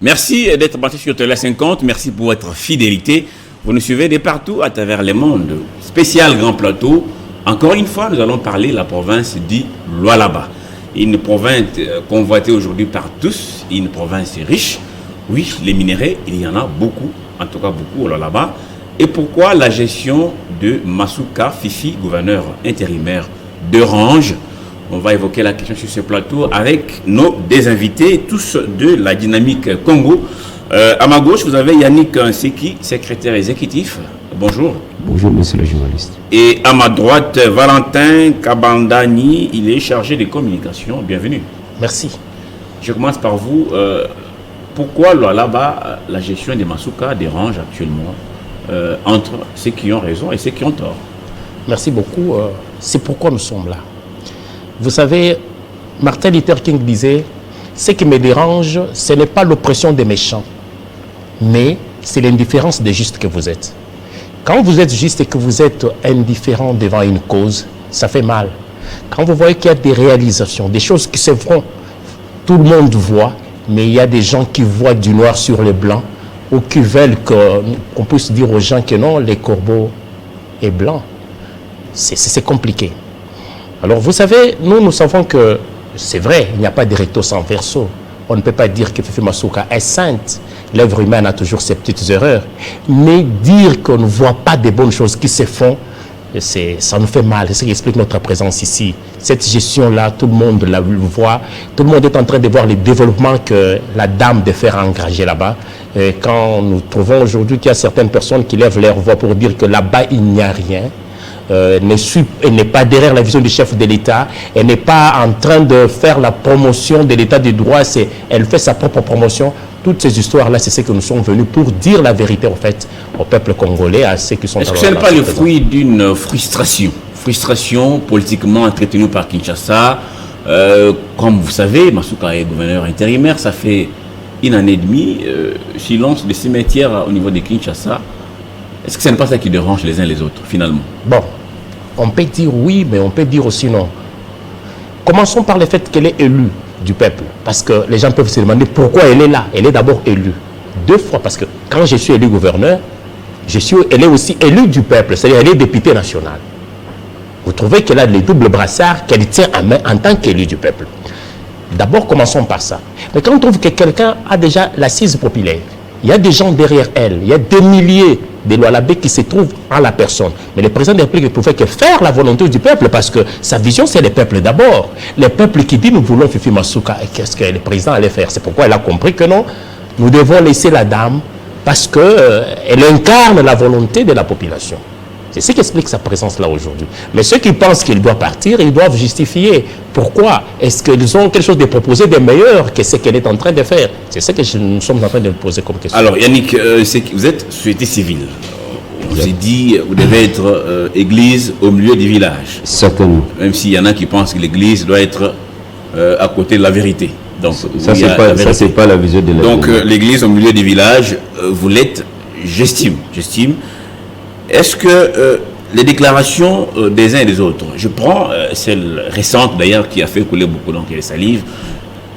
Merci d'être parti sur Télé 50. Merci pour votre fidélité. Vous nous suivez de partout à travers le monde. Spécial Grand Plateau. Encore une fois, nous allons parler de la province du Lualaba. Une province convoitée aujourd'hui par tous. Une province riche. Oui, les minéraux, il y en a beaucoup. En tout cas, beaucoup au Lualaba. Et pourquoi la gestion de Masuka Fifi, gouverneur intérimaire d'Orange? On va évoquer la question sur ce plateau avec nos deux invités, tous de la dynamique Congo. À ma gauche, vous avez Yannick Nseki, secrétaire exécutif. Bonjour. Bonjour, monsieur le journaliste. Et à ma droite, Valentin Kabandani, il est chargé de communication. Bienvenue. Merci. Je commence par vous. Pourquoi là-bas, la gestion des Masuka dérange actuellement entre ceux qui ont raison et ceux qui ont tort? Merci beaucoup. C'est pourquoi nous sommes là. Vous savez, Martin Luther King disait, ce qui me dérange, ce n'est pas l'oppression des méchants, mais c'est l'indifférence des justes que vous êtes. Quand vous êtes juste et que vous êtes indifférent devant une cause, ça fait mal. Quand vous voyez qu'il y a des réalisations, des choses qui se font, tout le monde voit, mais il y a des gens qui voient du noir sur le blanc, ou qui veulent qu'on puisse dire aux gens que non, les corbeaux est blanc. C'est compliqué. Alors vous savez, nous savons que c'est vrai, il n'y a pas de recto sans verso. On ne peut pas dire que Fifi Masuka est sainte. L'œuvre humaine a toujours ses petites erreurs. Mais dire qu'on ne voit pas de bonnes choses qui se font, ça nous fait mal. C'est ce qui explique notre présence ici. Cette gestion-là, tout le monde la voit. Tout le monde est en train de voir les développements que la dame de fer a engagé là-bas. Quand nous trouvons aujourd'hui qu'il y a certaines personnes qui lèvent leur voix pour dire que là-bas, il n'y a rien. Elle n'est pas derrière la vision du chef de l'État, elle n'est pas en train de faire la promotion de l'État de droit, elle fait sa propre promotion. Toutes ces histoires-là, c'est ce que nous sommes venus pour dire la vérité en fait au peuple congolais, à ceux qui sont... Est-ce que ce n'est pas le fruit d'une frustration politiquement entretenue par Kinshasa? Comme vous savez, Masuka est gouverneur intérimaire, ça fait une année et demie, silence des cimetières au niveau de Kinshasa. Est-ce que ce n'est pas ça qui dérange les uns les autres, finalement? Bon, on peut dire oui, mais on peut dire aussi non. Commençons par le fait qu'elle est élue du peuple. Parce que les gens peuvent se demander pourquoi elle est là. Elle est d'abord élue. Deux fois, parce que quand je suis élu gouverneur, elle est aussi élue du peuple, c'est-à-dire elle est députée nationale. Vous trouvez qu'elle a les doubles brassards qu'elle tient en main en tant qu'élue du peuple. D'abord, commençons par ça. Mais quand on trouve que quelqu'un a déjà l'assise populaire, il y a des gens derrière elle, il y a des milliers de Lualabais qui se trouvent en la personne. Mais le président de la République ne pouvait que faire la volonté du peuple parce que sa vision, c'est le peuple d'abord. Le peuple qui dit nous voulons Fifi Masuka. Et qu'est-ce que le président allait faire? C'est pourquoi elle a compris que non, nous devons laisser la dame parce qu'elle incarne la volonté de la population. C'est ce qui explique sa présence là aujourd'hui. Mais ceux qui pensent qu'il doit partir, ils doivent justifier. Pourquoi? Est-ce qu'ils ont quelque chose de proposé de meilleur que ce qu'elle est en train de faire? C'est ce que nous sommes en train de poser comme question. Alors Yannick, vous êtes société civile. On s'est dit, vous devez être église au milieu du village. Certainement. Même s'il y en a qui pensent que l'église doit être à côté de la vérité. Donc, ça, c'est pas la vision de la Donc l'église au milieu du village, vous l'êtes, j'estime. Est-ce que les déclarations des uns et des autres, je prends celle récente d'ailleurs qui a fait couler beaucoup d'encre et de salive,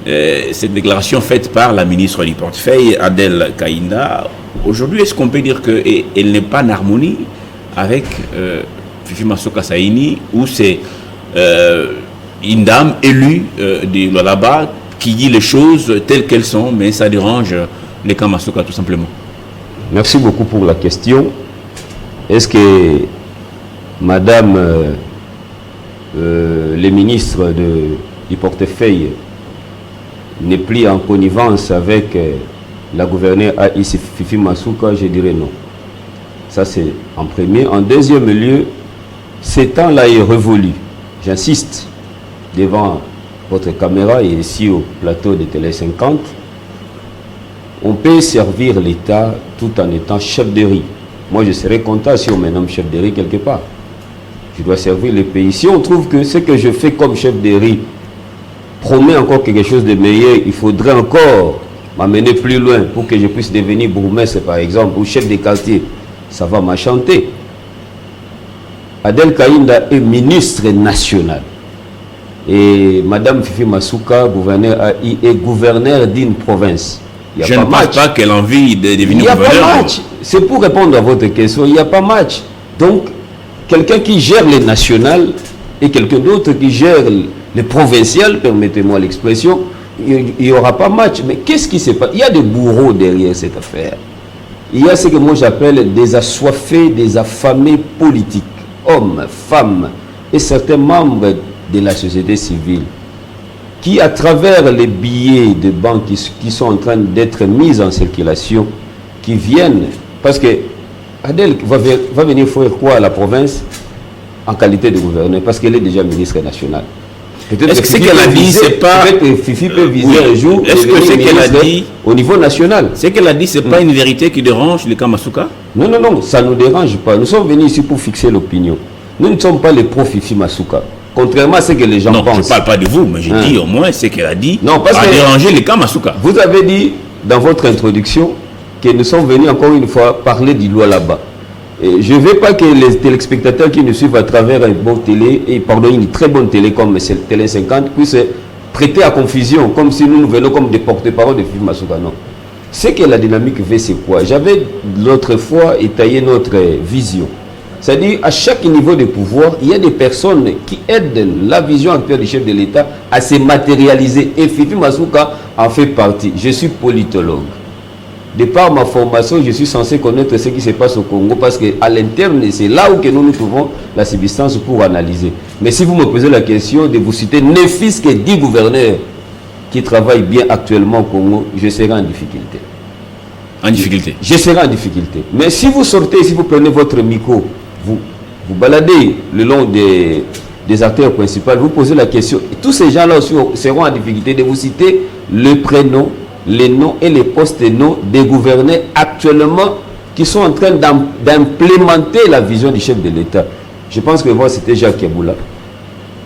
cette déclaration faite par la ministre du portefeuille, Adel Kaïnda, aujourd'hui, est-ce qu'on peut dire qu'elle n'est pas en harmonie avec Fifi Masuka Saini, ou c'est une dame élue de Lualaba qui dit les choses telles qu'elles sont, mais ça dérange les camps Masuka tout simplement? Merci beaucoup pour la question. Est-ce que Madame le ministre du portefeuille n'est plus en connivence avec la gouverneure Aïssi Fifi Masuka? Je dirais non. Ça c'est en premier. En deuxième lieu, ce temps-là est révolu. J'insiste devant votre caméra et ici au plateau de Télé 50. On peut servir l'État tout en étant chef de riz. Moi, je serais content si on me nomme chef de riz quelque part. Je dois servir le pays. Si on trouve que ce que je fais comme chef de riz promet encore quelque chose de meilleur, il faudrait encore m'amener plus loin pour que je puisse devenir bourgmestre, par exemple, ou chef de quartier. Ça va m'enchanter. Adel Kaïnda est ministre national. Et Madame Fifi Masuka, gouverneur AI, est gouverneur d'une province. Je ne pense pas qu'elle a envie de devenir gouverneur. Il n'y a pas match. C'est pour répondre à votre question, il n'y a pas match. Donc, quelqu'un qui gère les nationales et quelqu'un d'autre qui gère les provinciales, permettez-moi l'expression, il n'y aura pas match. Mais qu'est-ce qui se passe? Il y a des bourreaux derrière cette affaire. Il y a ce que moi j'appelle des assoiffés, des affamés politiques, hommes, femmes et certains membres de la société civile qui, à travers les billets de banque qui sont en train d'être mis en circulation, qui viennent, parce que Adel va venir faire quoi à la province en qualité de gouverneur, parce qu'elle est déjà ministre nationale. Est-ce que ce qu'elle a dit, c'est pas... Peut-être Fifi peut viser un jour... Est-ce que ce qu'elle a dit... Au niveau national. Ce qu'elle a dit, c'est pas une vérité qui dérange le Kamasuka? Non, non, non, ça ne nous dérange pas. Nous sommes venus ici pour fixer l'opinion. Nous ne sommes pas les pro-Fifi Masuka. Contrairement à ce que les gens pensent. Non, je ne parle pas de vous, mais j'ai dit au moins ce qu'elle a dit a dérangé le Kamasuka. Vous avez dit dans votre introduction que nous sommes venus encore une fois parler du Lualaba. Et je ne veux pas que les téléspectateurs qui nous suivent à travers une bonne télé, et pardon, une très bonne télé comme Télé 50, puissent prêter à confusion, comme si nous venons comme des porte-parole de Fifi Masuka. Non. Ce que la dynamique veut, c'est quoi? J'avais l'autre fois étayé notre vision. C'est-à-dire, à chaque niveau de pouvoir, il y a des personnes qui aident la vision actuelle du chef de l'État à se matérialiser. Et Fifi Masuka en fait partie. Je suis politologue. De par ma formation, je suis censé connaître ce qui se passe au Congo parce qu'à l'interne, c'est là où que nous trouvons la substance pour analyser. Mais si vous me posez la question de vous citer ne fût-ce que 10 gouverneurs qui travaillent bien actuellement au Congo, je serai en difficulté. En difficulté? Je serai en difficulté. Mais si vous sortez, si vous prenez votre micro, vous baladez le long des acteurs principaux, vous posez la question. Et tous ces gens-là aussi seront en difficulté de vous citer le prénom, les noms et les postes et noms des gouverneurs actuellement qui sont en train d'implémenter la vision du chef de l'État. Je pense qu'on va citer Jacques Eboula,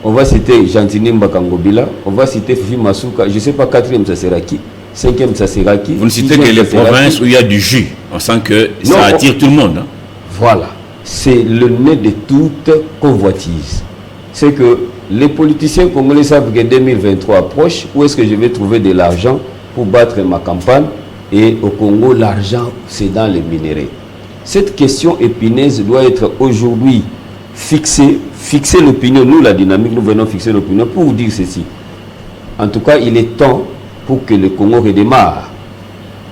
on va citer Jantini Mbakangobila, on va citer Fifi Masuka, je ne sais pas, 4e ça sera qui, 5e ça sera qui. Vous ne citez que les provinces où il y a du jus. On sent que ça attire tout le monde. Hein. Voilà, c'est le nez de toute convoitise. C'est que les politiciens congolais savent que 2023 approche, où est-ce que je vais trouver de l'argent pour battre ma campagne? Et au Congo, l'argent, c'est dans les minéraux. Cette question épineuse doit être aujourd'hui fixée, fixer l'opinion. Nous, la dynamique, nous venons fixer l'opinion pour vous dire ceci. En tout cas, il est temps pour que le Congo redémarre.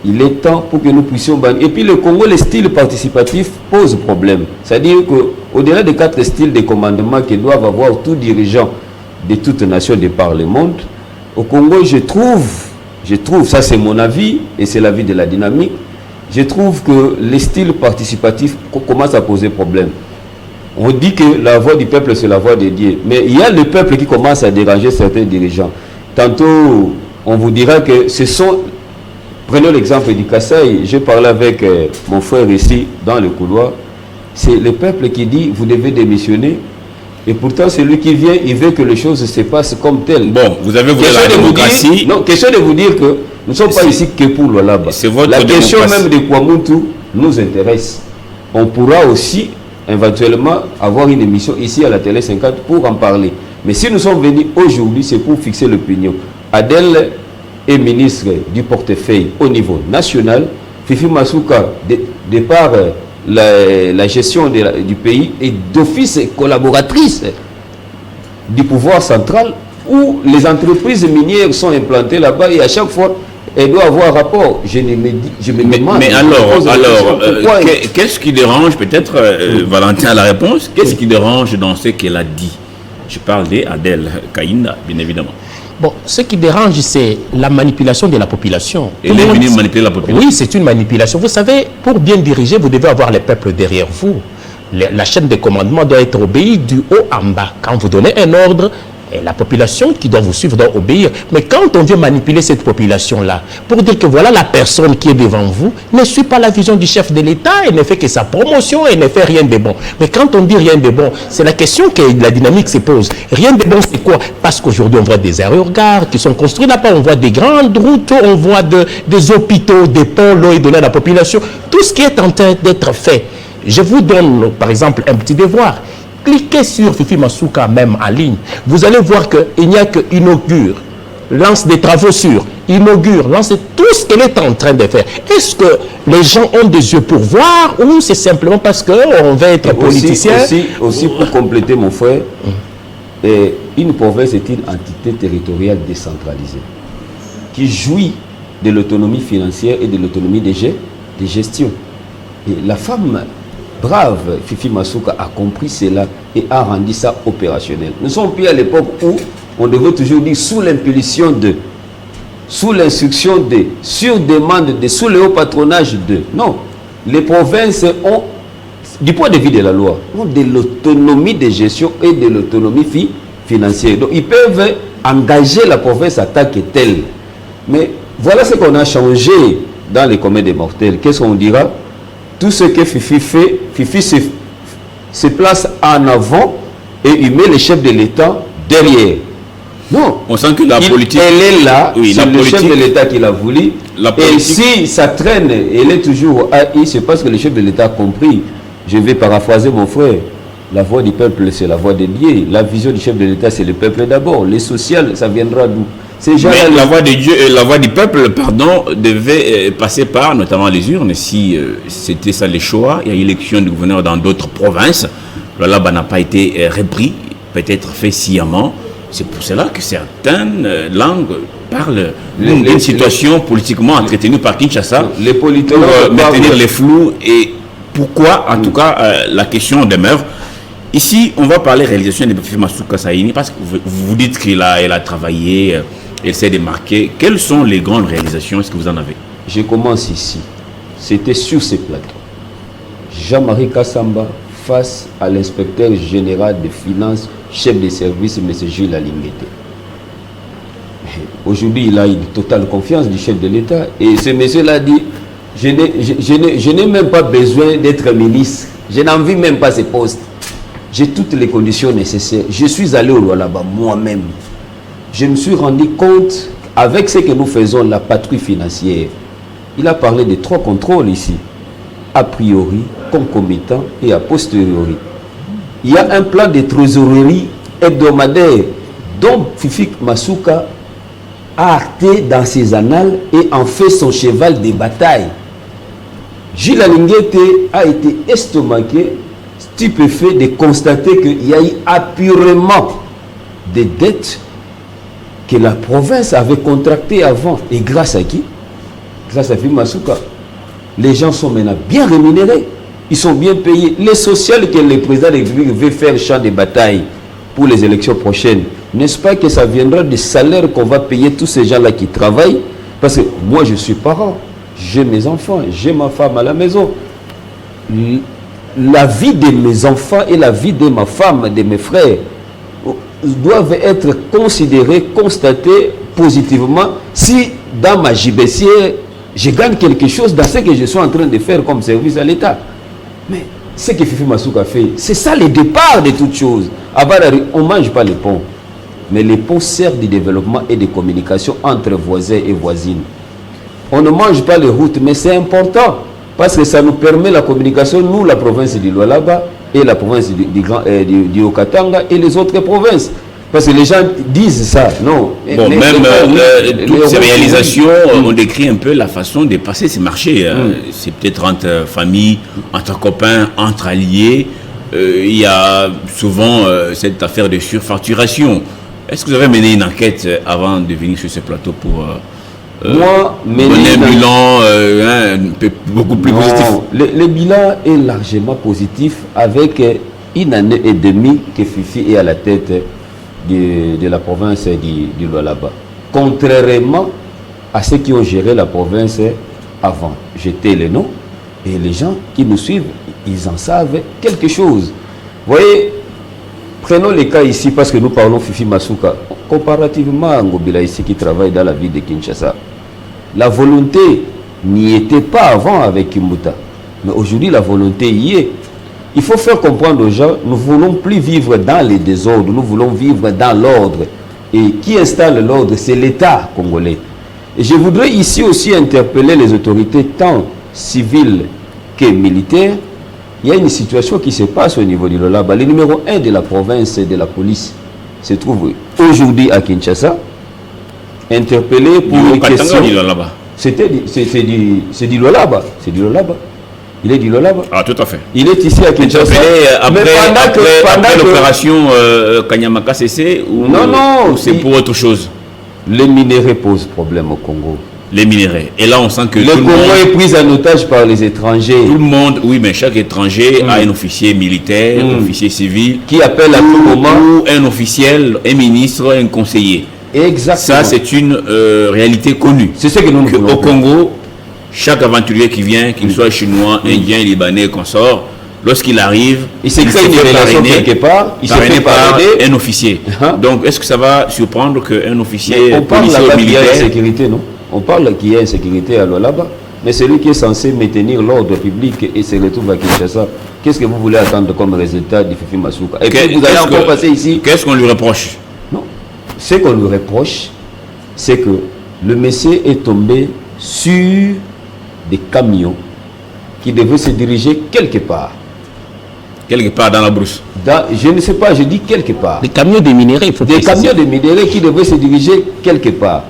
Il est temps pour que nous puissions... Et puis le Congo, le style participatif pose problème. C'est-à-dire qu'au-delà des 4 styles de commandement que doivent avoir tous dirigeants de toutes nations de par le monde, au Congo, je trouve, ça c'est mon avis, et c'est l'avis de la dynamique, je trouve que les styles participatifs commencent à poser problème. On dit que la voix du peuple, c'est la voix de Dieu. Mais il y a le peuple qui commence à déranger certains dirigeants. Tantôt, on vous dira que ce sont... Prenons l'exemple du Kasaï. Je parlais avec mon frère ici, dans le couloir. C'est le peuple qui dit, vous devez démissionner. Et pourtant, celui qui vient, il veut que les choses se passent comme telles. Bon, vous avez voulu la démocratie. Non, question de vous dire que nous ne sommes pas ici que pour le Lualaba. La question même de Kwamuntu nous intéresse. On pourra aussi, éventuellement, avoir une émission ici à la Télé 50 pour en parler. Mais si nous sommes venus aujourd'hui, c'est pour fixer l'opinion. Adel est ministre du portefeuille au niveau national. Fifi Masuka, de par... La gestion du pays est d'office collaboratrice du pouvoir central où les entreprises minières sont implantées là-bas et à chaque fois elles doivent avoir rapport. Je me demande. Mais alors qu'est-ce qui dérange peut-être Valentin a la réponse. Qu'est-ce qui dérange dans ce qu'elle a dit? Je parle d'Adel Kaïnda, bien évidemment. Bon, ce qui dérange, c'est la manipulation de la population. Elle est venue manipuler la population. Oui, c'est une manipulation. Vous savez, pour bien diriger, vous devez avoir les peuples derrière vous. La chaîne de commandement doit être obéie du haut en bas. Quand vous donnez un ordre, et la population qui doit vous suivre doit obéir. Mais quand on vient manipuler cette population-là, pour dire que voilà la personne qui est devant vous, ne suit pas la vision du chef de l'État et ne fait que sa promotion et ne fait rien de bon. Mais quand on dit rien de bon, c'est la question que la dynamique se pose. Rien de bon, c'est quoi? Parce qu'aujourd'hui, on voit des aérogares qui sont construits là-bas, on voit des grandes routes, on voit des hôpitaux, des ponts, l'eau est donnée à la population. Tout ce qui est en train d'être fait. Je vous donne, par exemple, un petit devoir. Cliquez sur Fifi Masuka même en ligne. Vous allez voir qu'il n'y a que inaugure lance des travaux sûrs, inaugure, lance tout ce qu'elle est en train de faire. Est-ce que les gens ont des yeux pour voir ou c'est simplement parce qu'on veut être politicien? Aussi pour compléter mon frère, une province est une entité territoriale décentralisée qui jouit de l'autonomie financière et de l'autonomie de gestion. Et la femme brave, Fifi Masuka, a compris cela et a rendu ça opérationnel. Nous sommes plus à l'époque où on devait toujours dire sous l'impulsion de, sous l'instruction de, sur demande de, sous le haut patronage de. Non, les provinces ont, du point de vue de la loi, ont de l'autonomie de gestion et de l'autonomie financière. Donc ils peuvent engager la province à tant que telle. Mais voilà ce qu'on a changé dans les communs des mortels. Qu'est-ce qu'on dira? Tout ce que Fifi fait, Fifi se place en avant et il met le chef de l'État derrière. Non. On sent que la politique... Elle est là, oui, c'est le chef de l'État qui l'a voulu. Et si ça traîne, elle est toujours AI, c'est parce que le chef de l'État a compris. Je vais paraphraser mon frère. La voix du peuple, c'est la voix de Dieu. La vision du chef de l'État, c'est le peuple d'abord. Les sociales, ça viendra d'où? Mais la voix de Dieu, la voix du peuple, pardon, devait passer par notamment les urnes. Si c'était ça les choix, il y a eu élection du gouverneur dans d'autres provinces. Là, n'a pas été repris, peut-être fait sciemment. C'est pour cela que certaines langues parlent d'une situation politiquement entretenue par Kinshasa les politologues pour maintenir les flous. Et pourquoi, en tout cas, la question demeure. Ici, on va parler réalisation de Fifi Masuka Saini, parce que vous dites qu'elle a travaillé, elle s'est démarquée. Quelles sont les grandes réalisations? Est-ce que vous en avez? Je commence ici. C'était sur ce plateau. Jean-Marie Kassamba face à l'inspecteur général des finances, chef de service, M. Gilles Alingete. Aujourd'hui, il a une totale confiance du chef de l'État. Et ce monsieur-là dit, je n'ai même pas besoin d'être ministre. Je n'en vis même pas ce poste. J'ai toutes les conditions nécessaires. Je suis allé au Lualaba moi-même. Je me suis rendu compte, avec ce que nous faisons, la patrouille financière. Il a parlé de 3 contrôles ici. A priori, concomitant et a posteriori. Il y a un plan de trésorerie hebdomadaire dont Fifi Masuka a acté dans ses annales et en fait son cheval de bataille. Gilles Alingete a été estomaqué, stupéfait de constater qu'il y a eu apurement des dettes que la province avait contractées avant. Et grâce à qui? Grâce à Fifi Masuka. Les gens sont maintenant bien rémunérés. Ils sont bien payés. Les sociales que le président de la République veut faire champ de bataille pour les élections prochaines, n'est-ce pas que ça viendra des salaires qu'on va payer tous ces gens-là qui travaillent? Parce que moi, je suis parent, j'ai mes enfants, j'ai ma femme à la maison. La vie de mes enfants et la vie de ma femme, de mes frères, doivent être considérés, constatés positivement si dans ma gibecière, je gagne quelque chose dans ce que je suis en train de faire comme service à l'État. Mais ce que Fifi Masuka fait, c'est ça le départ de toutes choses. On ne mange pas les ponts, mais les ponts servent du développement et de communication entre voisins et voisines. On ne mange pas les routes, mais c'est important parce que ça nous permet la communication, nous, la province du Lualaba et la province du Haut-Katanga et les autres provinces. Parce que les gens disent ça, non. Bon, toutes ces réalisations, on décrit un peu la façon de passer ces marchés. C'est peut-être entre familles, entre copains, entre alliés. Il y a souvent cette affaire de surfacturation. Est-ce que vous avez mené une enquête avant de venir sur ce plateau pour donner un bilan beaucoup plus positif? Le bilan est largement positif avec une année et demie que Fifi est à la tête de la province du Lualaba. Contrairement à ceux qui ont géré la province avant. J'étais le nom et les gens qui nous suivent, ils en savent quelque chose. Vous voyez, prenons les cas ici parce que nous parlons Fifi Masuka. Comparativement à Ngobila ici qui travaille dans la ville de Kinshasa, la volonté n'y était pas avant avec Kimbuta. Mais aujourd'hui, la volonté y est. Il faut faire comprendre aux gens, nous ne voulons plus vivre dans les désordres, nous voulons vivre dans l'ordre. Et qui installe l'ordre, c'est l'État congolais. Et je voudrais ici aussi interpeller les autorités, tant civiles que militaires. Il y a une situation qui se passe au niveau du Lualaba. Le numéro 1 de la province de la police se trouve aujourd'hui à Kinshasa. interpellé pour une question. C'est du Lualaba. C'est du Lualaba. Il est du Lualaba. Ah, tout à fait. Il est ici à Kinshasa. Après l'opération Kanyamaka CC ou non, c'est pour autre chose? Les minéraux posent problème au Congo. Les minéraux. Et là, on sent que le Congo est pris en otage par les étrangers. Tout le monde, oui, mais chaque étranger a un officier militaire, un officier civil, qui appelle à tout moment, ou un officiel, un ministre, un conseiller. Exactement. Ça, c'est une réalité connue. C'est ce que nous au Congo, chaque aventurier qui vient, qu'il soit chinois, indien, libanais, consort, lorsqu'il arrive, il s'est créé une relation quelque part, il s'est fait par un officier. Donc, est-ce que ça va surprendre qu'un officier policier ou militaire... Il y a insécurité, non? On parle qu'il y a insécurité à Lualaba, mais celui qui est censé maintenir l'ordre public et se retrouve à Kinshasa, qu'est-ce que vous voulez attendre comme résultat du Fifi Masuka? Et puis vous allez encore passer ici. Qu'est-ce qu'on lui reproche? Non. Ce qu'on lui reproche, c'est que le monsieur est tombé sur des camions qui devaient se diriger quelque part. Quelque part dans la brousse. Je ne sais pas, je dis quelque part. Des camions de minéraux, il faut des camions de minéraux qui devaient se diriger quelque part.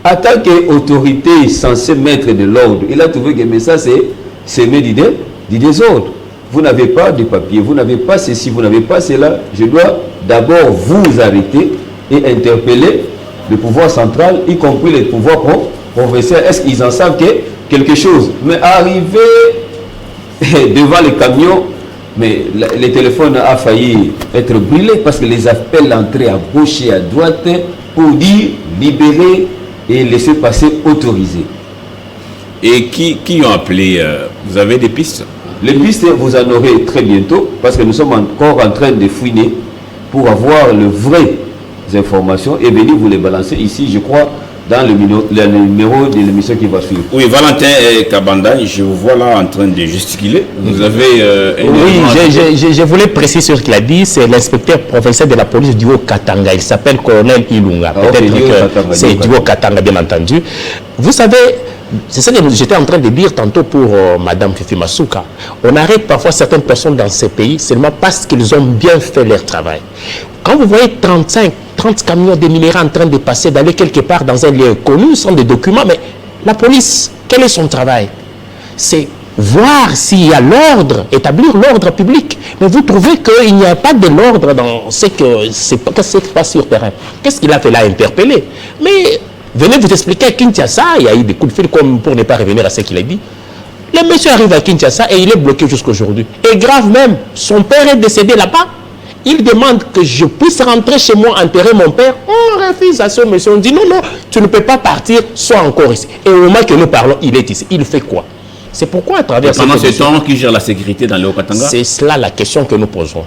En tant qu'autorité censée mettre de l'ordre, il a trouvé que mais ça c'est semer du désordre. Vous n'avez pas de papier, vous n'avez pas ceci, vous n'avez pas cela. Je dois d'abord vous arrêter et interpeller le pouvoir central, y compris le pouvoir provincial. Est-ce qu'ils en savent quelque chose? Mais arrivé devant les camions, mais le téléphone a failli être brûlé parce que les appels entraient à gauche et à droite pour dire libérer et laisser passer autorisé. Et qui ont appelé? Vous avez des pistes? Les pistes, vous en aurez très bientôt parce que nous sommes encore en train de fouiner pour avoir les vraies informations et venir vous les balancer ici, je crois, dans le numéro de l'émission qui va suivre. Oui, Valentin Kabanda, je vous vois là en train de gesticuler. Vous avez... oui, je voulais préciser ce qu'il a dit. C'est l'inspecteur provincial de la police du Haut-Katanga. Il s'appelle Colonel Ilunga. Peut-être que c'est du Haut-Katanga, bien entendu. Vous savez, c'est ça que j'étais en train de dire tantôt pour Madame Fifi Masuka. On arrête parfois certaines personnes dans ces pays seulement parce qu'ils ont bien fait leur travail. Quand vous voyez 30 camions de minéraux en train de passer, d'aller quelque part dans un lieu connu, sans des documents, mais la police, quel est son travail? C'est voir s'il y a l'ordre, établir l'ordre public. Mais vous trouvez qu'il n'y a pas de l'ordre dans ce qui se passe sur le terrain. Qu'est-ce qu'il a fait là? Interpeller. Mais venez vous expliquer à Kinshasa, il y a eu des coups de fil comme pour ne pas revenir à ce qu'il a dit. Le monsieur arrive à Kinshasa et il est bloqué jusqu'à aujourd'hui. Et grave même, son père est décédé là-bas. Il demande que je puisse rentrer chez moi, enterrer mon père. On refuse à ce monsieur. On dit non, non, tu ne peux pas partir, sois encore ici. Et au moment que nous parlons, il est ici. Il fait quoi? C'est pourquoi à travers pendant ce temps, qui gère la sécurité dans le Haut-Katanga? C'est cela la question que nous posons.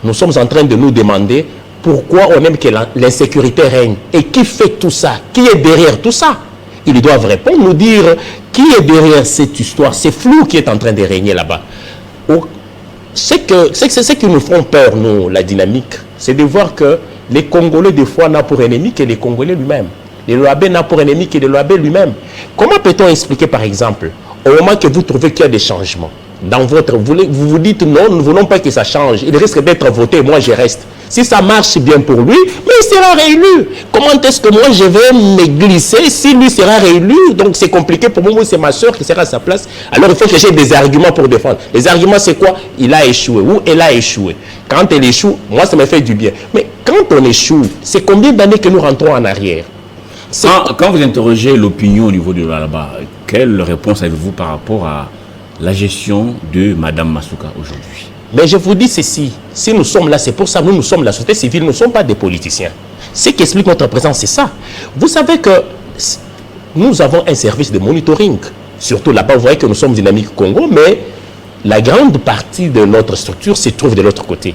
Nous sommes en train de nous demander pourquoi on aime que l'insécurité règne. Et qui fait tout ça? Qui est derrière tout ça? Ils doivent répondre, nous dire qui est derrière cette histoire. C'est flou qui est en train de régner là-bas. C'est ce qui nous font peur, nous, la dynamique. C'est de voir que les Congolais, des fois, n'ont pour ennemi que les Congolais lui-même. Les Loabés n'ont pour ennemi que les Loabés lui-même. Comment peut-on expliquer, par exemple, au moment que vous trouvez qu'il y a des changements, dans votre, vous vous dites non, nous ne voulons pas que ça change, il risque d'être voté, moi je reste. Si ça marche bien pour lui, mais il sera réélu. Comment est-ce que moi je vais me glisser si lui sera réélu? Donc c'est compliqué pour moi, c'est ma soeur qui sera à sa place. Alors il faut que j'ai des arguments pour défendre. Les arguments c'est quoi? Il a échoué ou elle a échoué. Quand elle échoue, moi ça me fait du bien. Mais quand on échoue, c'est combien d'années que nous rentrons en arrière? Quand vous interrogez l'opinion au niveau de là-bas, quelle réponse avez-vous par rapport à la gestion de Madame Masuka aujourd'hui? Mais je vous dis ceci, si nous sommes là, c'est pour ça que nous sommes la société civile, nous ne sommes pas des politiciens. Ce qui explique notre présence, c'est ça. Vous savez que nous avons un service de monitoring. Surtout là-bas, vous voyez que nous sommes dynamiques Congo, mais la grande partie de notre structure se trouve de l'autre côté.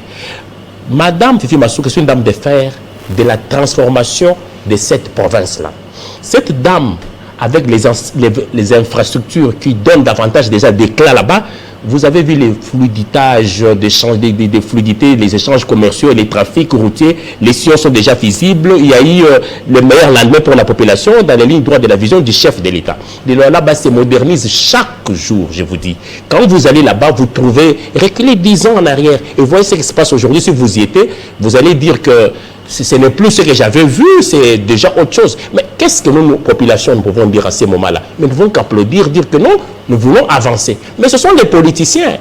Madame Fifi Masuka, c'est une dame de fer de la transformation de cette province-là. Cette dame, avec les infrastructures qui donnent davantage déjà d'éclat là-bas, vous avez vu les fluidités, des fluidités, les échanges commerciaux, les trafics routiers, les sillons sont déjà visibles. Il y a eu le meilleur lendemain pour la population dans les lignes droites de la vision du chef de l'État. Là-bas, se modernise chaque jour, je vous dis. Quand vous allez là-bas, vous trouvez, reculez 10 ans en arrière et voyez ce qui se passe aujourd'hui. Si vous y étiez, vous allez dire que ce n'est plus ce que j'avais vu, c'est déjà autre chose. Mais qu'est-ce que nous, population, nous pouvons dire à ce moment-là? Nous ne pouvons qu'applaudir, dire que non, nous voulons avancer. Mais ce sont les politiciens.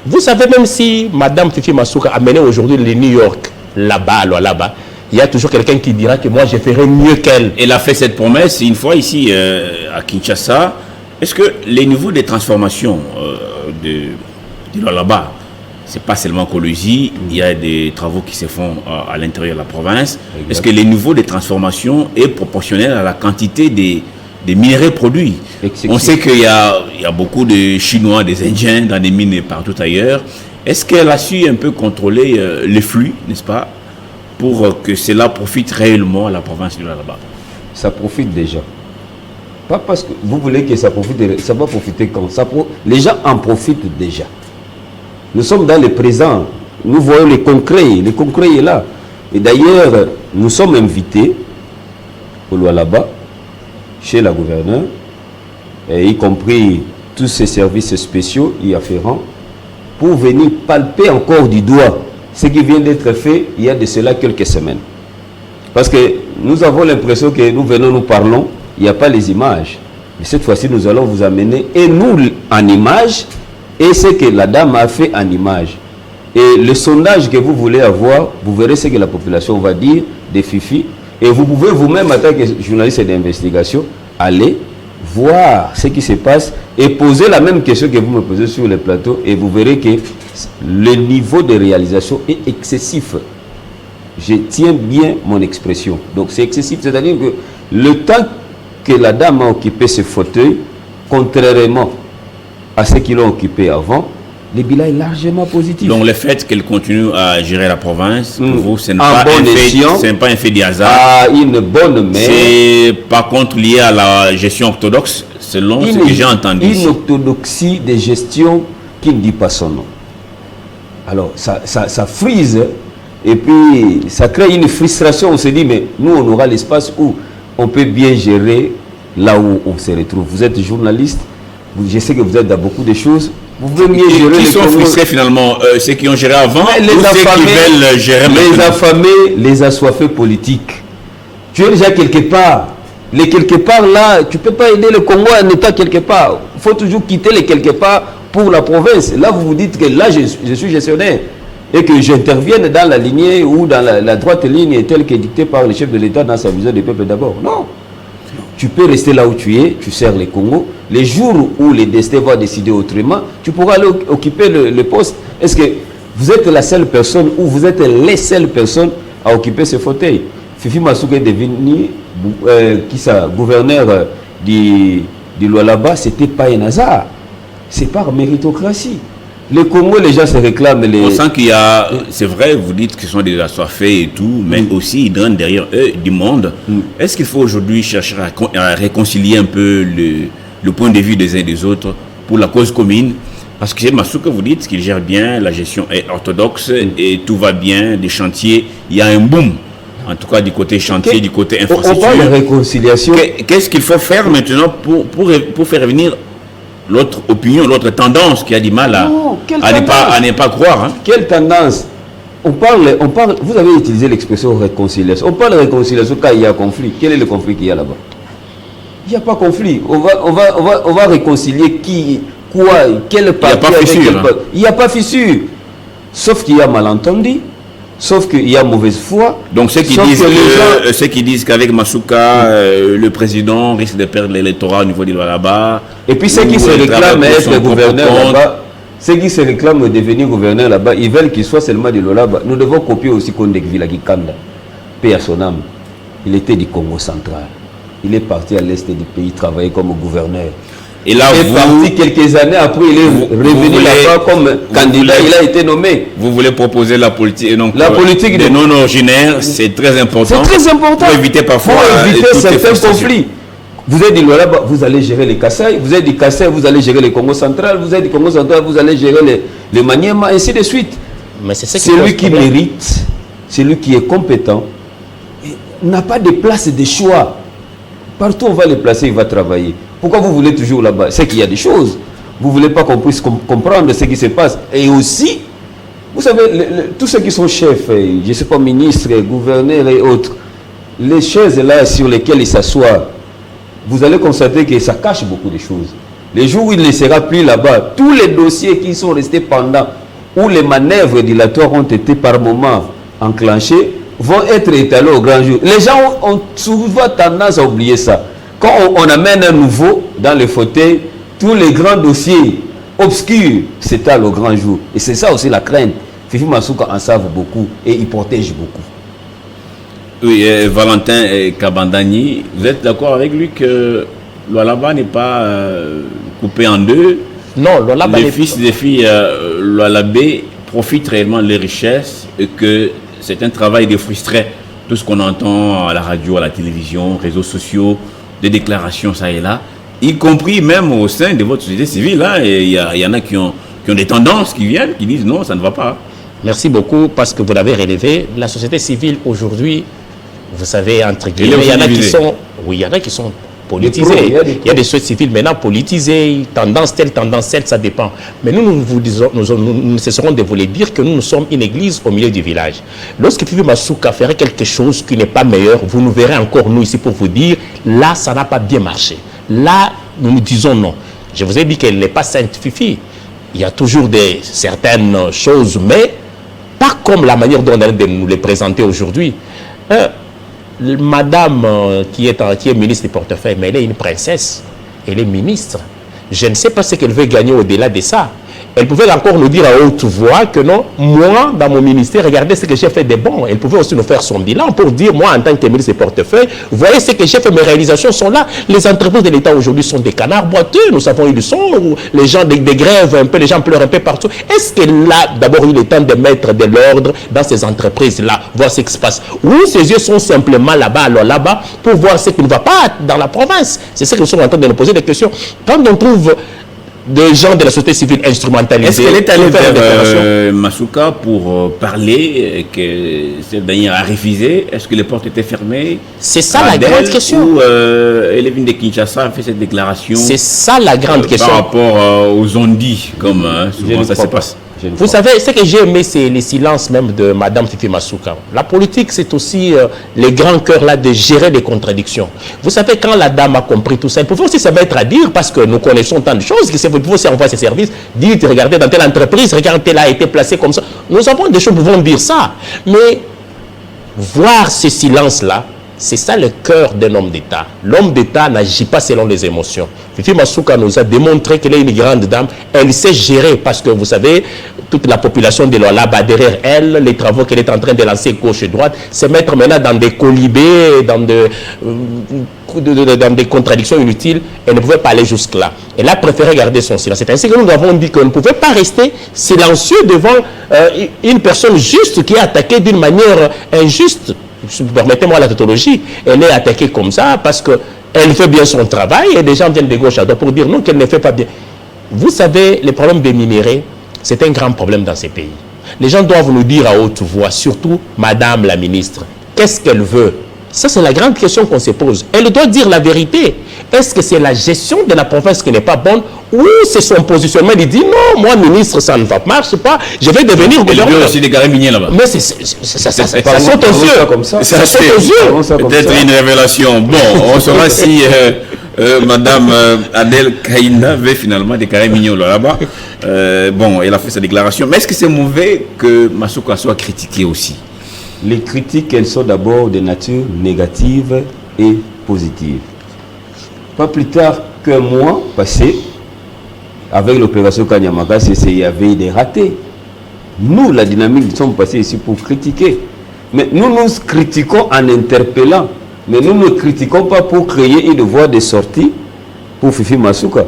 Vous savez, même si Mme Fifi Masuka a mené aujourd'hui le New York, là-bas, il y a toujours quelqu'un qui dira que moi, je ferai mieux qu'elle. Elle a fait cette promesse une fois ici à Kinshasa. Est-ce que les niveaux de transformation de là-bas, c'est pas seulement Colosie, il y a des travaux qui se font à l'intérieur de la province. Exact. Est-ce que les niveaux de transformation est proportionnel à la quantité des minéraux produits? On sait qu'il y a beaucoup de Chinois, des Indiens dans des mines partout ailleurs. Est-ce qu'elle a su un peu contrôler les flux, n'est-ce pas, pour que cela profite réellement à la province de là-bas? Ça profite déjà. Pas parce que vous voulez que ça profite, ça va profiter quand les gens en profitent déjà. Nous sommes dans le présent, nous voyons le concret est là. Et d'ailleurs, nous sommes invités au Lualaba, chez la gouverneure, y compris tous ces services spéciaux y afférents, pour venir palper encore du doigt ce qui vient d'être fait il y a de cela quelques semaines. Parce que nous avons l'impression que nous parlons, il n'y a pas les images. Mais cette fois-ci, nous allons vous amener, et nous en images, et ce que la dame a fait en image. Et le sondage que vous voulez avoir, vous verrez ce que la population va dire des Fifi. Et vous pouvez vous-même, en tant que journaliste d'investigation, aller voir ce qui se passe et poser la même question que vous me posez sur le plateau. Et vous verrez que le niveau de réalisation est excessif. Je tiens bien mon expression. Donc c'est excessif, c'est-à-dire que le temps que la dame a occupé ce fauteuil, contrairement à ceux qui l'ont occupé avant, le bilan est largement positif. Donc le fait qu'elle continue à gérer la province, pour vous, ce n'est pas un fait de hasard. Ah, une bonne mère. C'est par contre lié à la gestion orthodoxe, selon ce que j'ai entendu. Une orthodoxie de gestion qui ne dit pas son nom. Alors ça frise et puis ça crée une frustration. On se dit, mais nous on aura l'espace où on peut bien gérer là où on se retrouve. Vous êtes journaliste, je sais que vous êtes dans beaucoup de choses. Vous pouvez mieux gérer. Qui sont frustrés finalement, ceux qui ont géré avant, ou ceux qui veulent gérer maintenant? Les affamés, les assoiffés politiques. Tu es déjà quelque part. Les quelque part là, tu ne peux pas aider le Congo en étant quelque part. Il faut toujours quitter les quelque part pour la province. Là, vous vous dites que là, je suis gestionnaire et que j'intervienne dans la lignée ou dans la droite ligne telle que dictée par le chef de l'État dans sa vision des peuples d'abord. Non. Tu peux rester là où tu es, tu sers les Congo. Les jours où le destin va décider autrement, tu pourras aller occuper le poste. Est-ce que vous êtes la seule personne ou vous êtes les seules personnes à occuper ce fauteuil? Fifi Masuka est devenu gouverneur du Lualaba, ce n'était pas un hasard. C'est par méritocratie. Le Congo, les gens se réclament. On sent qu'il y a, c'est vrai, vous dites qu'ils sont des assoiffés et tout, mais aussi ils donnent derrière eux du monde. Est-ce qu'il faut aujourd'hui chercher à réconcilier un peu le point de vue des uns et des autres pour la cause commune? Parce que c'est Masuka, vous dites qu'il gère bien, la gestion est orthodoxe et tout va bien, des chantiers, il y a un boom. En tout cas, du côté chantier, du côté infrastructure. On parle de réconciliation. Qu'est-ce qu'il faut faire maintenant pour faire venir l'autre opinion, l'autre tendance qui a du mal à ne pas croire? Hein? Quelle tendance? On parle, vous avez utilisé l'expression réconciliation. On parle de réconciliation quand il y a conflit. Quel est le conflit qu'il y a là-bas? Il n'y a pas conflit. On va réconcilier qui, quoi, quel parti? Il n'y a pas fissure. Sauf qu'il y a malentendu. Sauf qu'il y a mauvaise foi. Donc ceux qui disent qu'avec Masuka, le président risque de perdre l'électorat au niveau du Lualaba. Et puis ceux qui se réclament être gouverneur là-bas, ceux qui se réclament devenir gouverneur là-bas, ils veulent qu'il soit seulement du Lualaba. Nous devons copier aussi Kondek Vilaki-Kanda, paix à son âme. Il était du Congo central. Il est parti à l'est du pays travailler comme gouverneur. Et là, il est parti quelques années après, il est revenu là-bas comme candidat, il a été nommé. Vous voulez proposer la politique, donc la politique des non-originaires, c'est très important. C'est très important. Pour éviter parfois certains conflits. Vous êtes du Lualaba, vous allez gérer les Kassai, vous êtes du Kassai, vous allez gérer les Congo central, vous êtes du Congo central, vous allez gérer les Maniema, ainsi de suite. Mais c'est celui qui mérite, celui qui est compétent, n'a pas de place de choix. Partout où on va le placer, il va travailler. Pourquoi vous voulez toujours là-bas? C'est qu'il y a des choses. Vous ne voulez pas qu'on puisse comprendre ce qui se passe. Et aussi, Vous savez, tous ceux qui sont chefs, je ne sais pas, ministres, gouverneurs et autres, les chaises là sur lesquelles ils s'assoient, vous allez constater que ça cache beaucoup de choses. Les jours où il ne sera plus là-bas, tous les dossiers qui sont restés pendant, où les manœuvres dilatoires ont été par moments enclenchées, vont être étalés au grand jour. Les gens ont souvent tendance à oublier ça. Quand on amène un nouveau dans le fauteuil, tous les grands dossiers obscurs s'étalent au grand jour. Et c'est ça aussi la crainte. Fifi Masuka en savent beaucoup et il protège beaucoup. Oui, Valentin Kabandani, vous êtes d'accord avec lui que Lualaba n'est pas coupé en deux? Non, Lualaba les fils des filles Lualabé profitent réellement des richesses et que c'est un travail de frustrer tout ce qu'on entend à la radio, à la télévision, réseaux sociaux, des déclarations ça et là, y compris même au sein de votre société civile. Hein, il y en a qui ont des tendances qui viennent, qui disent non, ça ne va pas. Merci beaucoup parce que vous l'avez relevé. La société civile aujourd'hui, vous savez, entre guillemets, il y en a qui sont, oui, il y en a qui sont politisés. Il y a des sociétés civiles maintenant politisées, tendance telle, ça dépend. Mais nous vous disons, nous ne cesserons de vous le dire que nous sommes une église au milieu du village. Lorsque Fifi Masuka ferait quelque chose qui n'est pas meilleur, vous nous verrez encore nous ici pour vous dire, là, ça n'a pas bien marché. Là, nous nous disons non. Je vous ai dit qu'elle n'est pas sainte Fifi. Il y a toujours certaines choses, mais pas comme la manière dont on a de nous les présenter aujourd'hui. Madame qui est ministre du portefeuille, mais elle est une princesse, elle est ministre. Je ne sais pas ce qu'elle veut gagner au-delà de ça. Elle pouvait encore nous dire à haute voix que non, moi, dans mon ministère, regardez ce que j'ai fait de bon. Elle pouvait aussi nous faire son bilan pour dire, moi, en tant que ministre du portefeuille, vous voyez ce que j'ai fait, mes réalisations sont là. Les entreprises de l'État aujourd'hui sont des canards boiteux. Nous avons eu du son, les gens des grèves, un peu, les gens pleurent un peu partout. Est-ce qu'elle a d'abord eu le temps de mettre de l'ordre dans ces entreprises-là, voir ce qui se passe? Ou ses yeux sont simplement là-bas, alors là-bas, pour voir ce qui ne va pas dans la province? C'est ce que nous sommes en train de nous poser des questions. Quand on trouve des gens de la société civile instrumentalisés. Est-ce qu'elle est allée vers Masuka pour parler que cette dernière a refusé? Est-ce que les portes étaient fermées? C'est ça la grande question. Ou elle est venue de Kinshasa, a fait cette déclaration? C'est ça la grande question. Par rapport aux ondits, comme souvent ça se passe. Vous savez, ce que j'ai aimé, c'est les silences même de Madame Fifi Masuka. La politique, c'est aussi les grands cœurs là de gérer les contradictions. Vous savez, quand la dame a compris tout ça, elle pouvait aussi se mettre à dire, parce que nous connaissons tant de choses, que vous pouvez aussi envoyer ses services, dites, regardez, dans telle entreprise, regardez, elle a été placée comme ça. Nous avons des choses, nous pouvons dire ça. Mais voir ce silence-là, c'est ça le cœur d'un homme d'État. L'homme d'État n'agit pas selon les émotions. Fifi Masuka nous a démontré qu'elle est une grande dame. Elle sait gérer parce que vous savez, toute la population de Lualaba derrière elle, les travaux qu'elle est en train de lancer gauche et droite, se mettre maintenant dans des colibés, dans des contradictions inutiles. Elle ne pouvait pas aller jusque-là. Elle a préféré garder son silence. C'est ainsi que nous avons dit qu'on ne pouvait pas rester silencieux devant une personne juste qui est attaquée d'une manière injuste. Permettez-moi la tautologie, elle est attaquée comme ça parce qu'elle fait bien son travail et des gens viennent de gauche à droite pour dire non, qu'elle ne fait pas bien. Vous savez, les problèmes des minéraux, c'est un grand problème dans ces pays. Les gens doivent nous dire à haute voix, surtout Madame la ministre, qu'est-ce qu'elle veut? Ça, c'est la grande question qu'on se pose. Elle doit dire la vérité. Est-ce que c'est la gestion de la province qui n'est pas bonne ou c'est son positionnement? Il dit non, moi, ministre, ça ne marche pas. Je vais devenir gouverneur. Il y a aussi des carrés miniers là-bas. Mais ça saute aux yeux. Ça saute aux yeux. Peut-être une révélation. Bon, on saura si Madame Adèle Kaïna veut finalement des carrés miniers là-bas. Bon, elle a fait sa déclaration. Mais est-ce que c'est mauvais que Masuka soit critiqué aussi? Les critiques, elles sont d'abord de nature négative et positive. Pas plus tard qu'un mois passé, avec l'opération Kanyamaka, il y avait des ratés. Nous, la dynamique, nous sommes passés ici pour critiquer. Mais nous critiquons en interpellant. Mais nous ne critiquons pas pour créer une voie de sortie pour Fifi Masuka.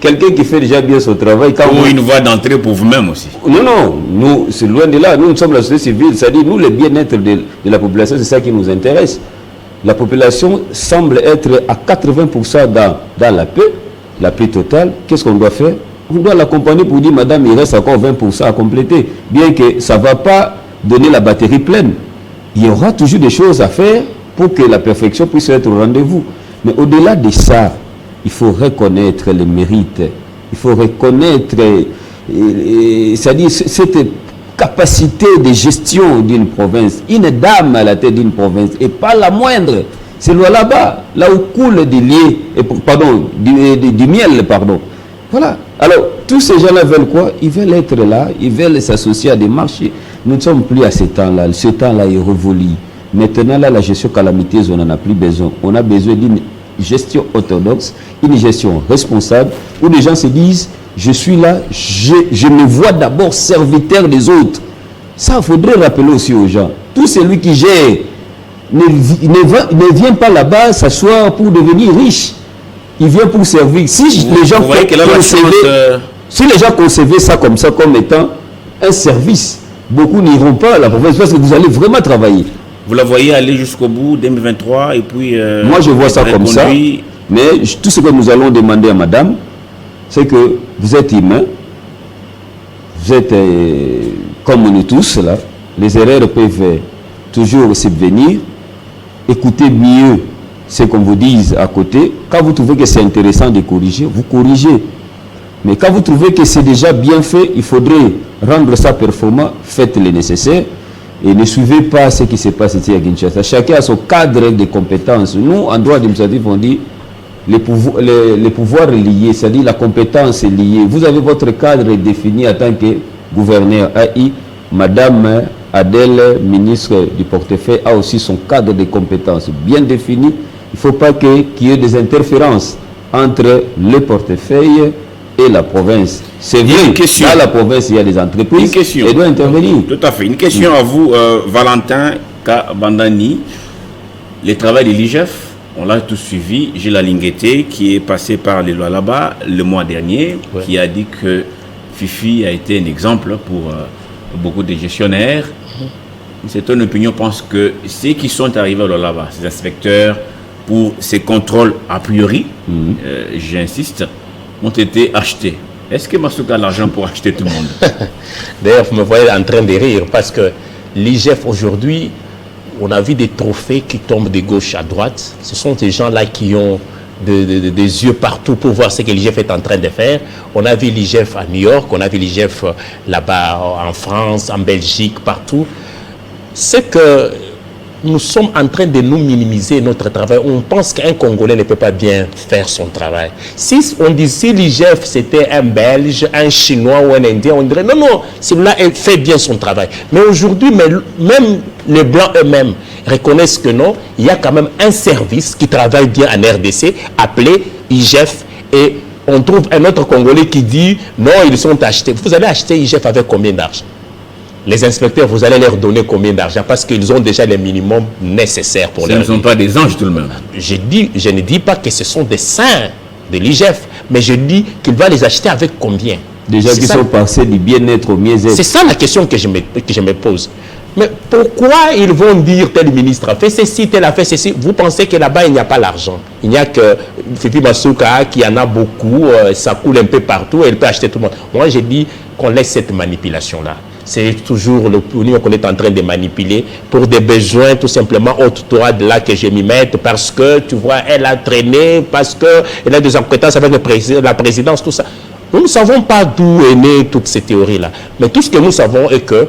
Quelqu'un qui fait déjà bien son travail. Ou une voie d'entrée pour vous-même aussi. Non, nous, c'est loin de là. Nous sommes la société civile, c'est-à-dire nous, le bien-être de la population, c'est ça qui nous intéresse. La population semble être à 80% dans la paix totale. Qu'est-ce qu'on doit faire? On doit l'accompagner pour dire, madame, il reste encore 20% à compléter. Bien que ça ne va pas donner la batterie pleine. Il y aura toujours des choses à faire pour que la perfection puisse être au rendez-vous. Mais au-delà de ça, il faut reconnaître les mérites. Il faut reconnaître, c'est-à-dire cette capacité de gestion d'une province, une dame à la tête d'une province, et pas la moindre. C'est là-bas, là où coule du miel, pardon. Voilà. Alors, tous ces gens-là veulent quoi? Ils veulent être là, ils veulent s'associer à des marchés. Nous ne sommes plus à ce temps-là. Ce temps-là est révolu. Maintenant, là, la gestion calamiteuse, on n'en a plus besoin. On a besoin d'une gestion orthodoxe, une gestion responsable, où les gens se disent, je suis là, je me vois d'abord serviteur des autres. Ça, il faudrait rappeler aussi aux gens. Tout celui qui gère ne vient pas là-bas s'asseoir pour devenir riche. Il vient pour servir. Si les gens concevaient ça comme ça, comme étant un service, beaucoup n'iront pas à la province parce que vous allez vraiment travailler. Vous la voyez aller jusqu'au bout 2023 et puis... Moi, je vois ça comme ça. Mais tout ce que nous allons demander à madame, c'est que vous êtes humain, vous êtes comme nous tous, là. Les erreurs peuvent toujours subvenir. Écoutez mieux ce qu'on vous dise à côté. Quand vous trouvez que c'est intéressant de corriger, vous corrigez. Mais quand vous trouvez que c'est déjà bien fait, il faudrait rendre ça performant, faites le nécessaire. Et ne suivez pas ce qui se passe ici à Kinshasa. Chacun a son cadre de compétences. Nous, en droit administratif, on dit les pouvoirs liés, c'est-à-dire la compétence est liée. Vous avez votre cadre défini en tant que gouverneur AI. Madame Adèle, ministre du portefeuille, a aussi son cadre de compétences bien défini. Il ne faut pas qu'il y ait des interférences entre le portefeuille et la province. C'est vrai, dans la province, il y a des entreprises qui doivent intervenir. Tout à fait. Une question à vous, Valentin Kabandani. Le travail de l'IGF, on l'a tous suivi. Gilles Alingueté, qui est passé par les lois là-bas le mois dernier, qui a dit que Fifi a été un exemple pour beaucoup de gestionnaires. C'est une opinion, pense que ceux qui sont arrivés là-bas, ces inspecteurs, pour ces contrôles a priori, j'insiste, ont été achetés. Est-ce que Masuka a l'argent pour acheter tout le monde? D'ailleurs, vous me voyez en train de rire parce que l'IGF aujourd'hui, on a vu des trophées qui tombent de gauche à droite. Ce sont des gens-là qui ont des yeux partout pour voir ce que l'IGF est en train de faire. On a vu l'IGF à New York, on a vu l'IGF là-bas en France, en Belgique, partout. C'est que nous sommes en train de nous minimiser notre travail. On pense qu'un Congolais ne peut pas bien faire son travail. Si on disait l'IGF c'était un Belge, un Chinois ou un Indien, on dirait non, celui-là fait bien son travail. Mais aujourd'hui, même les Blancs eux-mêmes reconnaissent que non, il y a quand même un service qui travaille bien en RDC, appelé IGF, et on trouve un autre Congolais qui dit non, ils sont achetés. Vous allez acheter IGF avec combien d'argent? Les inspecteurs, vous allez leur donner combien d'argent? Parce qu'ils ont déjà les minimums nécessaires pour les... Ce ne sont pas des anges tout de même. Je ne dis pas que ce sont des saints de l'IGF, mais je dis qu'il va les acheter avec combien? Déjà qu'ils sont passés du bien-être au mieux-être. C'est ça la question que je me pose. Mais pourquoi ils vont dire tel ministre a fait ceci, tel a fait ceci? Vous pensez que là-bas, il n'y a pas l'argent. Il n'y a que Fifi Masuka qui en a beaucoup, ça coule un peu partout, et elle peut acheter tout le monde. Moi, j'ai dit qu'on laisse cette manipulation-là. C'est toujours l'opinion qu'on est en train de manipuler pour des besoins tout simplement ôte-toi de là que je m'y mette parce que tu vois elle a traîné, parce qu'elle a des incohérences avec la présidence, tout ça. Nous ne savons pas d'où est née toutes ces théories-là. Mais tout ce que nous savons est que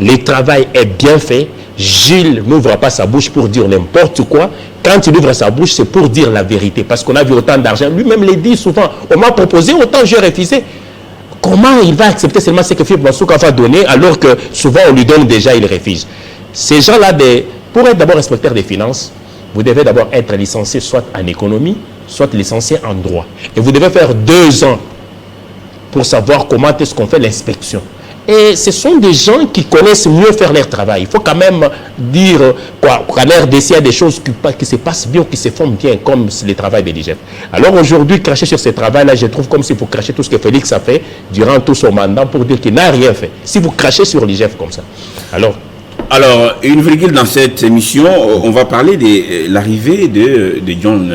le travail est bien fait. Gilles n'ouvre pas sa bouche pour dire n'importe quoi. Quand il ouvre sa bouche, c'est pour dire la vérité. Parce qu'on a vu autant d'argent. Lui-même le dit souvent. On m'a proposé, autant j'ai refusé. Comment il va accepter seulement ce que Fifi Masuka va donner alors que souvent on lui donne déjà, il refuse? Ces gens-là, pour être d'abord inspecteur des finances, vous devez d'abord être licencié soit en économie, soit licencié en droit. Et vous devez faire 2 ans pour savoir comment est-ce qu'on fait l'inspection. Et ce sont des gens qui connaissent mieux faire leur travail. Il faut quand même dire qu'en RDC, il y a des choses qui se passent bien, qui se font bien, comme le travail de l'IGF. Alors aujourd'hui, cracher sur ce travail-là, je trouve comme s'il faut cracher tout ce que Félix a fait durant tout son mandat pour dire qu'il n'a rien fait. Si vous crachez sur l'IGF comme ça. Alors, une virgule dans cette émission, on va parler de l'arrivée de John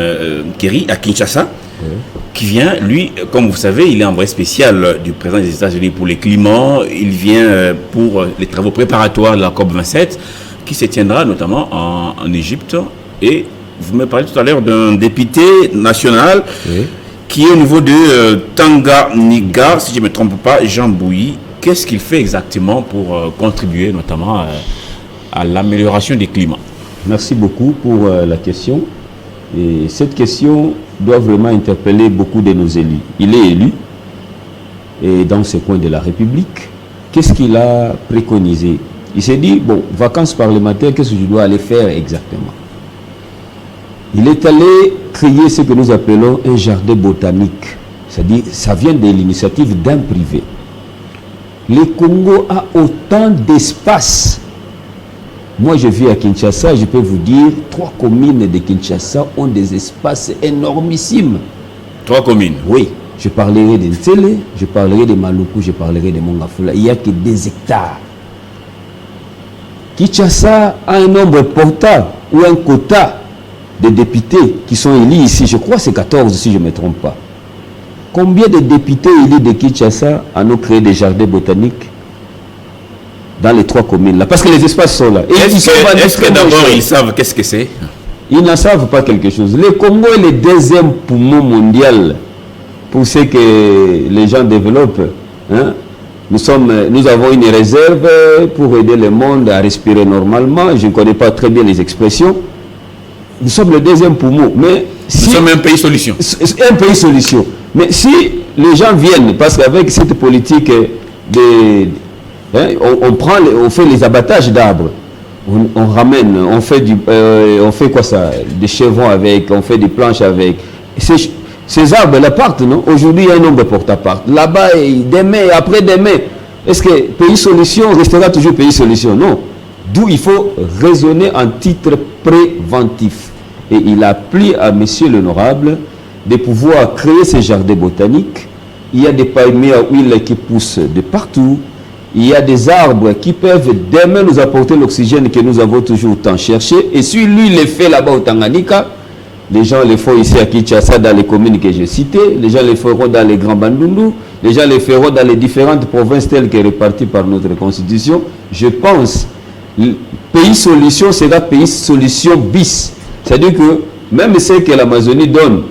Kerry à Kinshasa. Qui vient, lui, comme vous savez, il est envoyé spécial du président des États-Unis pour le climat. Il vient pour les travaux préparatoires de la COP27 qui se tiendra notamment en Égypte. Et vous me parlez tout à l'heure d'un député national qui est au niveau de Tanganyika, si je ne me trompe pas, Jean Bouilly. qu'est-ce qu'il fait exactement pour contribuer notamment à l'amélioration du climat? Merci beaucoup pour la question. Et cette question doit vraiment interpeller beaucoup de nos élus. Il est élu et dans ce coin de la République. Qu'est-ce qu'il a préconisé? Il s'est dit, bon, vacances parlementaires, qu'est-ce que je dois aller faire exactement? Il est allé créer ce que nous appelons un jardin botanique. C'est-à-dire, ça vient de l'initiative d'un privé. Le Congo a autant d'espace. Moi, je vis à Kinshasa, je peux vous dire, 3 communes de Kinshasa ont des espaces énormissimes. 3 communes? Oui. Je parlerai de Ntsele, je parlerai de Maluku, je parlerai de Mongafula. Il n'y a que 2 hectares. Kinshasa a un nombre important ou un quota de députés qui sont élus ici. Je crois que c'est 14 si je ne me trompe pas. Combien de députés élus de Kinshasa ont créé des jardins botaniques dans les 3 communes là? Parce que les espaces sont là. Est-ce que d'abord ils savent qu'est-ce que c'est? Ils n'en savent pas quelque chose. Le Congo est le 2e poumon mondial pour ce que les gens développent. Hein? Nous avons une réserve pour aider le monde à respirer normalement. Je ne connais pas très bien les expressions. Nous sommes le 2e poumon. Mais si, nous sommes un pays solution. Un pays solution. Mais si les gens viennent, parce qu'avec cette politique on fait les abattages d'arbres, on ramène, on fait quoi ça? Des chevrons avec, on fait des planches avec. Ces arbres-là partent, non? Aujourd'hui, il y a un nombre de porte-à-part. Là-bas, demain, après-demain, est-ce que pays solution restera toujours pays solution? Non. D'où il faut raisonner en titre préventif. Et il a plu à monsieur l'honorable de pouvoir créer ces jardins botaniques. Il y a des palmiers à huile qui poussent de partout. Il y a des arbres qui peuvent demain nous apporter l'oxygène que nous avons toujours tant cherché. Et si lui le fait là-bas au Tanganyika, les gens le font ici à Kinshasa dans les communes que j'ai citées, les gens le feront dans les Grands Bandundu, les gens le feront dans les différentes provinces telles que réparties par notre constitution. Je pense que pays solution sera pays solution bis. C'est-à-dire que même ce que l'Amazonie donne,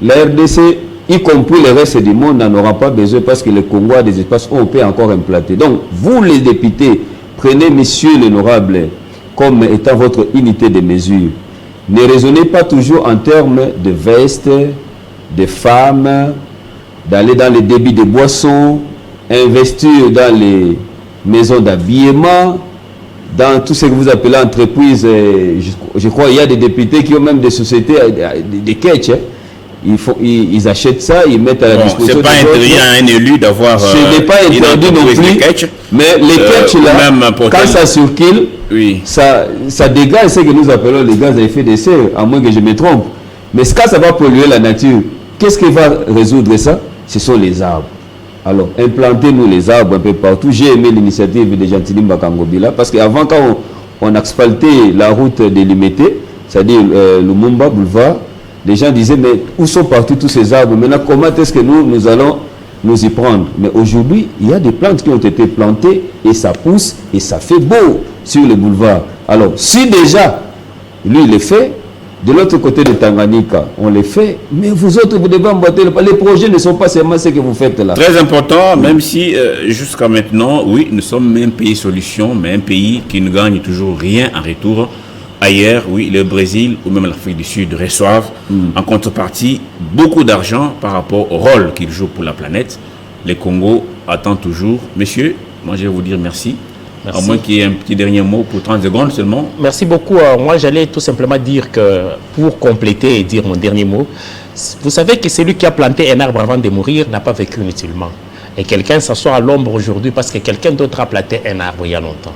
la RDC, y compris le reste du monde, n'en aura pas besoin parce que le Congo a des espaces où on peut encore implanter. Donc, vous les députés, prenez monsieur l'honorable comme étant votre unité de mesure. Ne raisonnez pas toujours en termes de vestes, de femmes, d'aller dans les débits de boissons, investir dans les maisons d'habillement, dans tout ce que vous appelez entreprise. Je crois qu'il y a des députés qui ont même des sociétés, des catch. Ils achètent ça, ils mettent à la disposition. C'est pas interdit à un élu d'avoir. Ce n'est pas interdit non plus. Mais les catch là, quand ça circule, oui, ça dégage ce que nous appelons les gaz à effet de serre, à moins que je me trompe. Mais quand ça va polluer la nature, qu'est-ce qui va résoudre ça? Ce sont les arbres. Alors, implantez-nous les arbres un peu partout. J'ai aimé l'initiative de Gentili Mbakangobila parce qu'avant, quand on asphaltait la route de Limité, c'est-à-dire Lumumba Boulevard, les gens disaient, mais où sont partis tous ces arbres? Maintenant, comment est-ce que nous allons nous y prendre? Mais aujourd'hui, il y a des plantes qui ont été plantées et ça pousse et ça fait beau sur le boulevard. Alors, si déjà, lui, il le fait, de l'autre côté de Tanganyika, on le fait, mais vous autres, vous devez emboîter le pas. Les projets ne sont pas seulement ce que vous faites là. Très important, même si jusqu'à maintenant, oui, nous sommes un pays solution, mais un pays qui ne gagne toujours rien en retour. Ailleurs, oui, le Brésil ou même l'Afrique du Sud reçoivent en contrepartie beaucoup d'argent par rapport au rôle qu'ils jouent pour la planète. Le Congo attend toujours. Monsieur, moi je vais vous dire merci. Merci. À moins qu'il y ait un petit dernier mot pour 30 secondes seulement. Merci beaucoup. Moi j'allais tout simplement dire que, pour compléter et dire mon dernier mot, vous savez que celui qui a planté un arbre avant de mourir n'a pas vécu inutilement. Et quelqu'un s'assoit à l'ombre aujourd'hui parce que quelqu'un d'autre a planté un arbre il y a longtemps.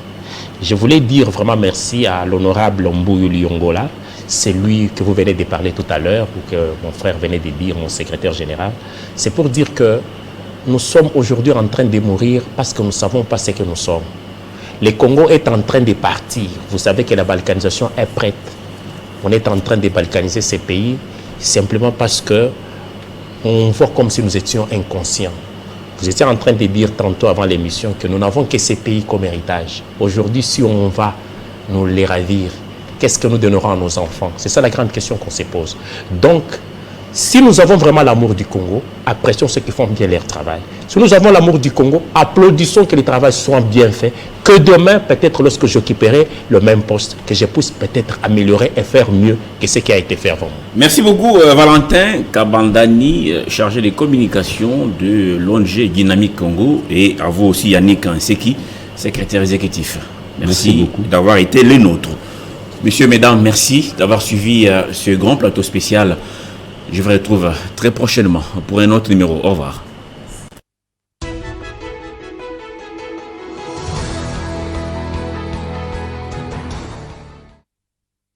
Je voulais dire vraiment merci à l'honorable Mbuyu Lyongola. C'est lui que vous venez de parler tout à l'heure, ou que mon frère venait de dire, mon secrétaire général. C'est pour dire que nous sommes aujourd'hui en train de mourir parce que nous ne savons pas ce que nous sommes. Le Congo est en train de partir. Vous savez que la balkanisation est prête. On est en train de balkaniser ces pays simplement parce que on voit comme si nous étions inconscients. Vous étiez en train de dire tantôt avant l'émission que nous n'avons que ces pays comme héritage. Aujourd'hui, si on va nous les ravir, qu'est-ce que nous donnerons à nos enfants? C'est ça la grande question qu'on se pose. Donc, Si nous avons vraiment l'amour du Congo, apprécions ceux qui font bien leur travail. Si nous avons l'amour du Congo, applaudissons que le travail soit bien fait, que demain, peut-être lorsque j'occuperai le même poste, que je puisse peut-être améliorer et faire mieux que ce qui a été fait avant. Merci beaucoup Valentin Kabandani, chargé de communication de l'ONG Dynamique Congo, et à vous aussi Yannick Anseki, secrétaire exécutif. Merci d'avoir été les nôtres. Messieurs, mesdames, merci d'avoir suivi ce grand plateau spécial. Je vous retrouve très prochainement pour un autre numéro. Au revoir.